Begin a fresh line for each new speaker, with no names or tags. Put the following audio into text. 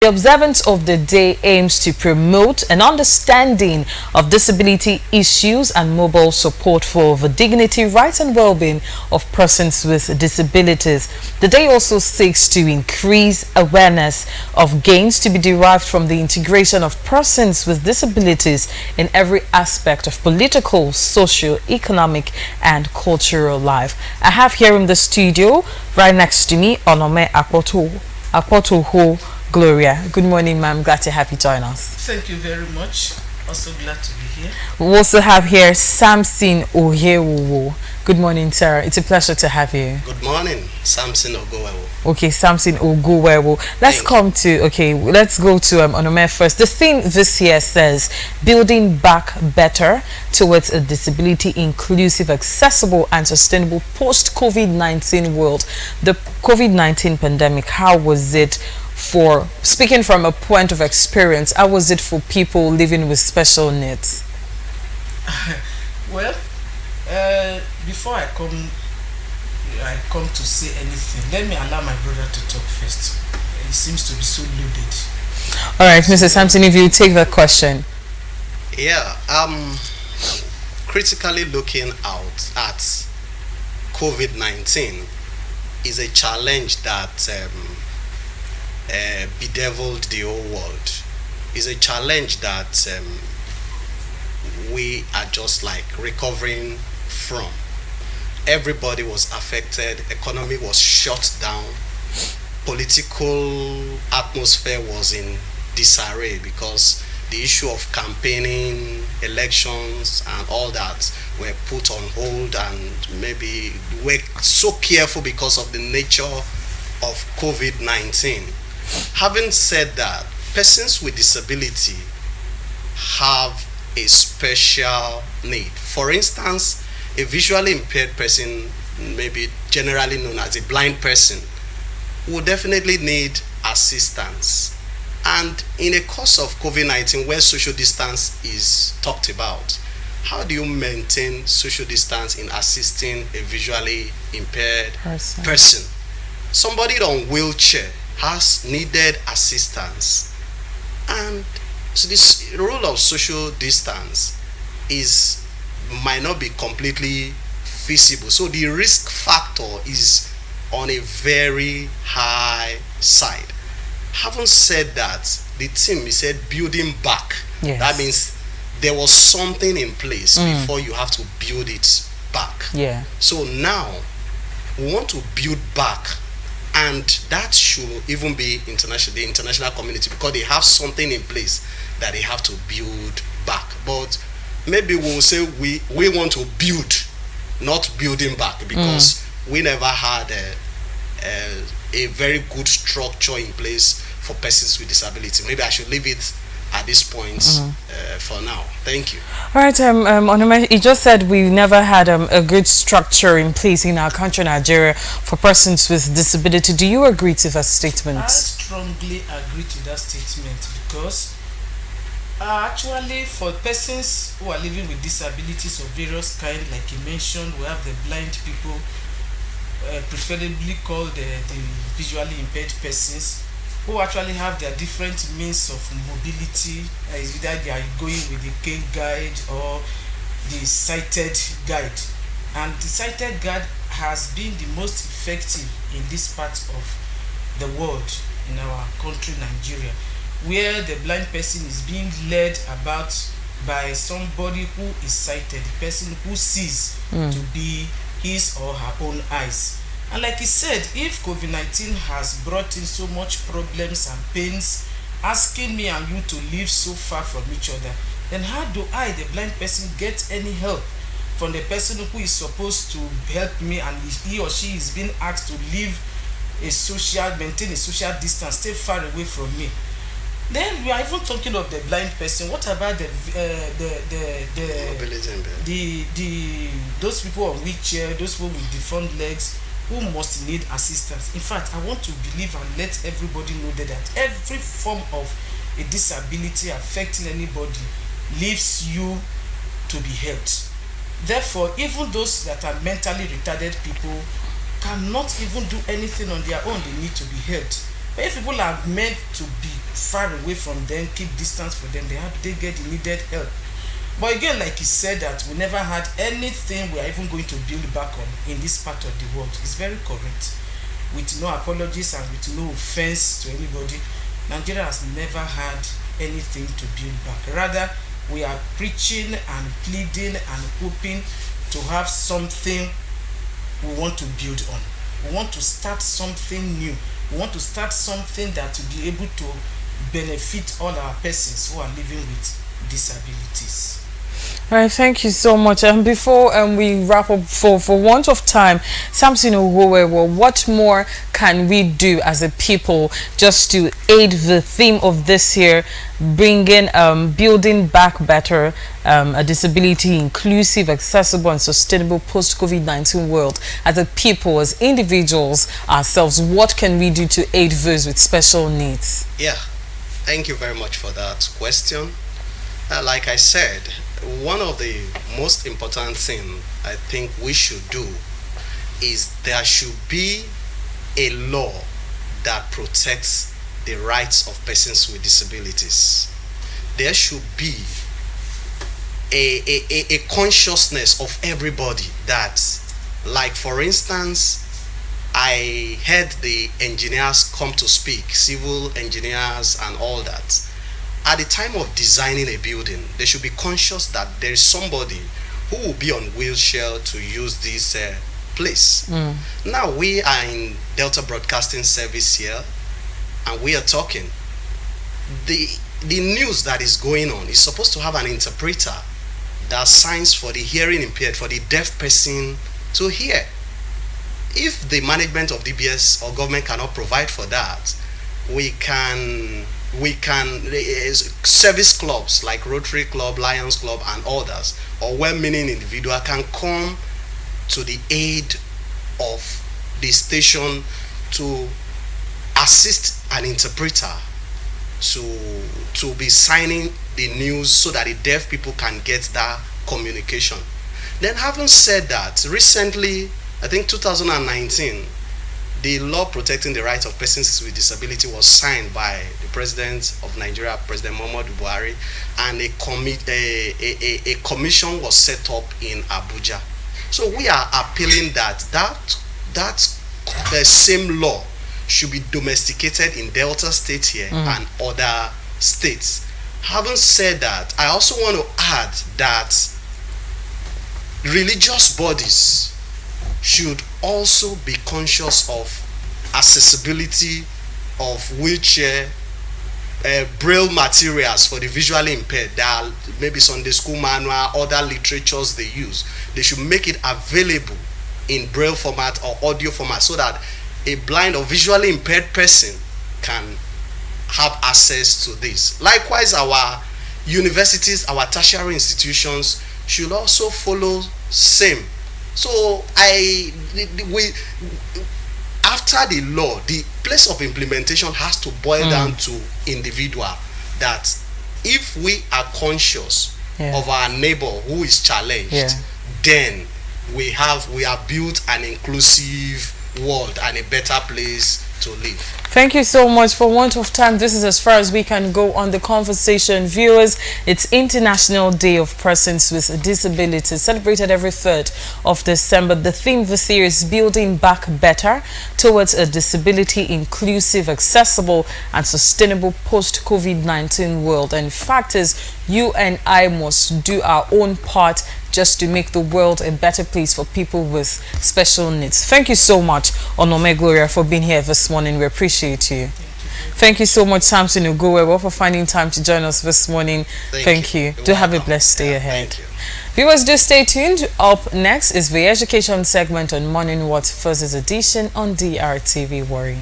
The observance of the day aims to promote an understanding of disability issues and mobile support for the dignity, rights and well-being of persons with disabilities. The day also seeks to increase awareness of gains to be derived from the integration of persons with disabilities in every aspect of political, social, economic and cultural life. I have here in the studio, right next to me, Onome Apoto Gloria. Good morning, ma'am. Glad to have you join us.
Thank you very much. Also glad to be here.
We also have here Samson Ohewowo. Good morning, sir. It's a pleasure to have you.
Good morning, Samson Ogowewo.
Okay, Samson Ogowewo. Let's go to Onome first. The theme this year says building back better towards a disability inclusive, accessible and sustainable post-COVID-19 world. The COVID-19 pandemic, how was it for, speaking from a point of experience, how was it for people living with special needs?
Well, before I come to say anything, let me allow my brother to talk first. He seems to be so loaded.
All right, Mr. Sampson, if you take that question.
Yeah, critically looking out at COVID-19 is a challenge that bedeviled the whole world. Is a challenge that we are just like recovering from. Everybody was affected, economy was shut down, political atmosphere was in disarray because the issue of campaigning, elections and all that were put on hold, and maybe we're so careful because of the nature of COVID-19. Having said that, persons with disability have a special need. For instance, a visually impaired person, maybe generally known as a blind person, will definitely need assistance. And in a course of COVID-19 where social distance is talked about, how do you maintain social distance in assisting a visually impaired person? Somebody on wheelchair has needed assistance, and so this rule of social distance might not be completely feasible, so the risk factor is on a very high side. Having said that, the team, he said building back.
Yes.
That means there was something in place before you have to build it back.
Yeah.
So now we want to build back, and that should even be the international community, because they have something in place that they have to build back. But maybe we'll say we want to build, not building back, because we never had a very good structure in place for persons with disability. Maybe I should leave it at this point for now. Thank you.
All right, Onome, you just said we never had a good structure in place in our country, Nigeria, for persons with disability. Do you agree to that statement?
I strongly agree to that statement, because actually for persons who are living with disabilities of various kinds, like you mentioned, we have the blind people, preferably called the visually impaired persons, who actually have their different means of mobility. Either they are going with the cane guide or the sighted guide, and the sighted guide has been the most effective in this part of the world, in our country Nigeria, where the blind person is being led about by somebody who is sighted, the person who sees to be his or her own eyes. And like he said, if COVID-19 has brought in so much problems and pains, asking me and you to live so far from each other, then how do I, the blind person, get any help from the person who is supposed to help me, and he or she is being asked to maintain a social distance, stay far away from me? Then we are even talking of the blind person. What about those people on wheelchair, those people with deformed legs, who must need assistance? In fact, I want to believe and let everybody know that every form of a disability affecting anybody leaves you to be helped. Therefore, even those that are mentally retarded people cannot even do anything on their own. They need to be helped. But if people are meant to be far away from them, keep distance from them, they get the needed help. But again, like he said, that we never had anything we are even going to build back on in this part of the world. It's very correct. With no apologies and with no offense to anybody, Nigeria has never had anything to build back. Rather, we are preaching and pleading and hoping to have something we want to build on. We want to start something new. We want to start something that will be able to benefit all our persons who are living with disabilities.
All right, thank you so much. And before we wrap up, for want of time, Samson Owowewo, what more can we do as a people just to aid the theme of this year, bringing building back better, a disability inclusive, accessible, and sustainable post-COVID-19 world? As a people, as individuals, ourselves, what can we do to aid those with special needs?
Yeah, thank you very much for that question. Like I said, one of the most important thing I think we should do is there should be a law that protects the rights of persons with disabilities. There should be a consciousness of everybody that, like for instance, I heard the engineers come to speak, civil engineers and all that. At the time of designing a building, they should be conscious that there is somebody who will be on wheelchair to use this place. Now we are in Delta Broadcasting Service here, and we are talking. The news that is going on is supposed to have an interpreter that signs for the hearing impaired, for the deaf person to hear. If the management of DBS or government cannot provide for that, we can service clubs like Rotary Club, Lions Club, and others, or well-meaning individual can come to the aid of the station to assist an interpreter to be signing the news so that the deaf people can get that communication. Then, having said that, recently, I think 2019, the law protecting the rights of persons with disability was signed by the President of Nigeria, President Muhammadu Buhari, and a commission was set up in Abuja. So we are appealing that same law should be domesticated in Delta State here and other states. Having said that, I also want to add that religious bodies should also be conscious of accessibility of wheelchair, braille materials for the visually impaired. There are maybe Sunday school manual, other literatures they use. They should make it available in braille format or audio format so that a blind or visually impaired person can have access to this. Likewise, our universities, our tertiary institutions should also follow same. So after the law, the place of implementation has to boil down to individual. That if we are conscious of our neighbor who is challenged, then we have built an inclusive world and a better place to live.
Thank you so much. For want of time, this is as far as we can go on the conversation. Viewers, it's International Day of Persons with Disabilities, celebrated every 3rd of December. The theme this year is Building Back Better towards a disability inclusive, accessible, and sustainable post-COVID-19 world. And fact is, you and I must do our own part just to make the world a better place for people with special needs. Thank you so much, Onome Gloria, for being here this morning. We appreciate you. Thank you so much, Samson Ogowewo, for finding time to join us this morning. Thank you. Do have a blessed day ahead. Viewers, do stay tuned. Up next is the education segment on Morning What First Edition on DRTV Warri.